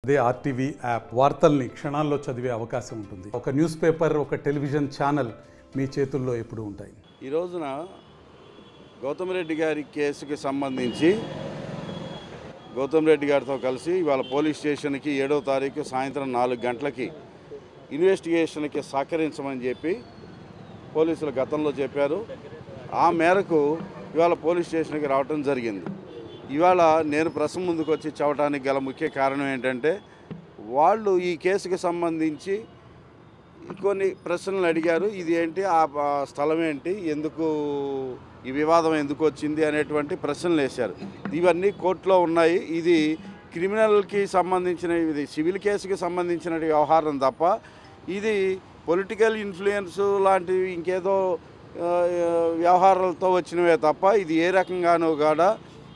అదే RTV app వార్తల్ని క్షణాల్లో చదివే అవకాశం ఉంటుంది. ఒక న్యూస్ పేపర్, ఒక టెలివిజన్ ఛానల్ మీ చేతుల్లో ఎప్పుడూ ఉంటాయి. ఈ రోజున గౌతమ్ రెడ్డి గారి కేసుకి సంబంధించి గౌతమ్ రెడ్డి గారితో కలిసి ఇవాళ పోలీస్ స్టేషన్కి 7వ తారీఖు సాయంత్రం 4 గంటలకి ఇన్వెస్టిగేషన్కి సహకరించమని చెప్పి పోలీసులు గతంలో చెప్పారు. ఆ మేరకు ఇవాళ పోలీస్ స్టేషన్కి రావడం జరిగింది. ఇవాళ నేను ప్రెస్ ముందుకు వచ్చి చెప్పడానికి గల ముఖ్య కారణం ఏంటంటే, వాళ్ళు ఈ కేసుకి సంబంధించి కొన్ని ప్రశ్నలు అడిగారు. ఇది ఏంటి, ఆ స్థలం ఏంటి, ఎందుకు ఈ వివాదం ఎందుకు వచ్చింది అనేటువంటి ప్రశ్నలు వేశారు. ఇవన్నీ కోర్టులో ఉన్నాయి. ఇది క్రిమినల్కి సంబంధించిన, ఇది సివిల్ కేసుకి సంబంధించిన వ్యవహారం తప్ప ఇది పొలిటికల్ ఇన్ఫ్లుయెన్స్ లాంటివి ఇంకేదో వ్యవహారాలతో వచ్చినవే తప్ప ఇది ఏ రకంగానూ కూడా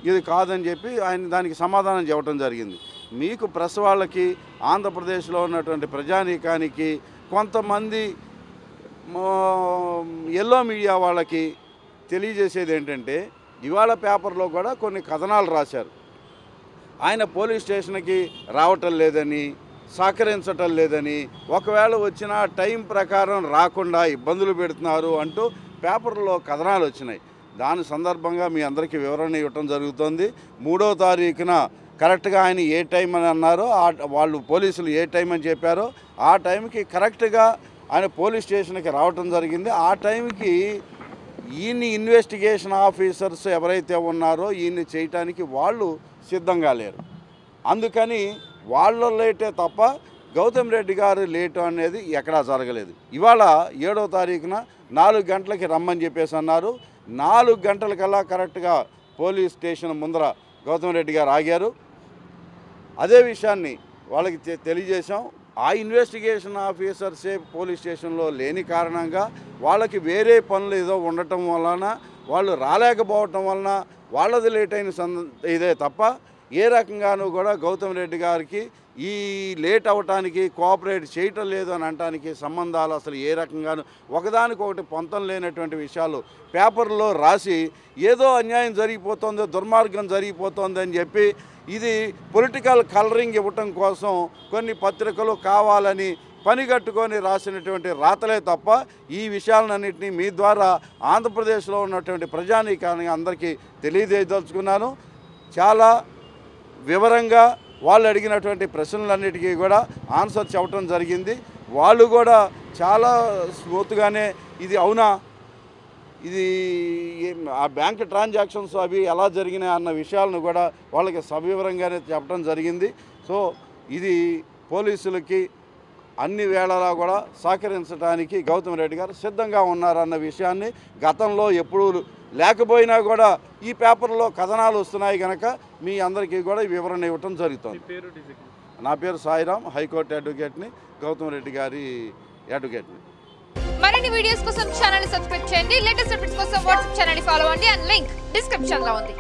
ఇది కాదని చెప్పి ఆయన దానికి సమాధానం చెప్పడం జరిగింది. మీకు ప్రెస్ వాళ్ళకి, ఆంధ్రప్రదేశ్లో ఉన్నటువంటి ప్రజానీకానికి, కొంతమంది ఎల్లో మీడియా వాళ్ళకి తెలియజేసేది ఏంటంటే, ఇవాళ పేపర్లో కూడా కొన్ని కథనాలు రాశారు. ఆయన పోలీస్ స్టేషన్కి రావటం లేదని, సహకరించటం లేదని, ఒకవేళ వచ్చిన టైం ప్రకారం రాకుండా ఇబ్బందులు పెడుతున్నారు అంటూ పేపర్లో కథనాలు వచ్చినాయి. దాని సందర్భంగా మీ అందరికీ వివరణ ఇవ్వటం జరుగుతుంది. 3వ తారీఖున కరెక్ట్గా ఆయన ఏ టైం అని అన్నారో, వాళ్ళు పోలీసులు ఏ టైం అని చెప్పారో ఆ టైంకి కరెక్ట్గా ఆయన పోలీస్ స్టేషన్కి రావటం జరిగింది. ఆ టైంకి ఈయన్ని ఇన్వెస్టిగేషన్ ఆఫీసర్స్ ఎవరైతే ఉన్నారో ఈయన్ని చేయటానికి వాళ్ళు సిద్ధంగా లేరు. అందుకని వాళ్ళు లేటే తప్ప గౌతమ్ రెడ్డి గారు లేటు అనేది ఎక్కడా జరగలేదు. ఇవాళ 7వ తారీఖున 4 గంటలకి రమ్మని చెప్పేసి అన్నారు. 4 గంటలకల్లా కరెక్ట్గా పోలీస్ స్టేషన్ ముందర గౌతమ్ రెడ్డి గారు ఆగారు. అదే విషయాన్ని వాళ్ళకి తెలియజేశాం. ఆ ఇన్వెస్టిగేషన్ ఆఫీసర్సే పోలీస్ స్టేషన్లో లేని కారణంగా వాళ్ళకి వేరే పనులు ఏదో ఉండటం వలన, వాళ్ళు రాలేకపోవటం వలన వాళ్ళది లేట్ అయిన ఇదే తప్ప ఏ రకంగానూ కూడా గౌతమ్ రెడ్డి గారికి ఈ లేట్ అవ్వటానికి, కోఆపరేట్ చేయటం లేదు అని అనటానికి సంబంధాలు అసలు ఏ రకంగానూ ఒకదానికొకటి పొంతం లేనటువంటి విషయాలు పేపర్లో రాసి ఏదో అన్యాయం జరిగిపోతుంది, దుర్మార్గం జరిగిపోతుంది అని చెప్పి ఇది పొలిటికల్ కలరింగ్ ఇవ్వటం కోసం కొన్ని పత్రికలు కావాలని పనిగట్టుకొని రాసినటువంటి రాతలే తప్ప ఈ విషయాలన్నింటినీ మీ ద్వారా ఆంధ్రప్రదేశ్లో ఉన్నటువంటి ప్రజానీకాన్ని అందరికీ తెలియజేయదలుచుకున్నాను. చాలా వివరంగా వాళ్ళు అడిగినటువంటి ప్రశ్నలన్నిటికీ కూడా ఆన్సర్ చెప్పడం జరిగింది. వాళ్ళు కూడా చాలా స్మూత్గానే ఇది అవునా, ఇది ఆ బ్యాంక్ ట్రాన్సాక్షన్స్ అవి ఎలా జరిగినాయి అన్న విషయాలను కూడా వాళ్ళకి సవివరంగానే చెప్పడం జరిగింది. సో ఇది పోలీసులకి అన్ని వేళలా కూడా సహకరించడానికి గౌతమ్ రెడ్డి గారు సిద్ధంగా ఉన్నారన్న విషయాన్ని గతంలో ఎప్పుడూ లేకపోయినా కూడా ఈ పేపర్లో కథనాలు వస్తున్నాయి కనుక మీ అందరికీ కూడా వివరణ ఇవ్వటం జరుగుతుంది. నా పేరు సాయిరామ్, హైకోర్టు అడ్వకేట్ని, గౌతమ్ రెడ్డి గారి అడ్వకేట్ని. మరిన్ని వీడియోస్ కోసం ఛానల్ ని సబ్స్క్రైబ్ చేయండి. లేటెస్ట్ అప్డేట్స్ కోసం వాట్సాప్ ఛానల్ ని ఫాలో అవ్వండి. అండ్ లింక్ డిస్క్రిప్షన్ లో ఉంది.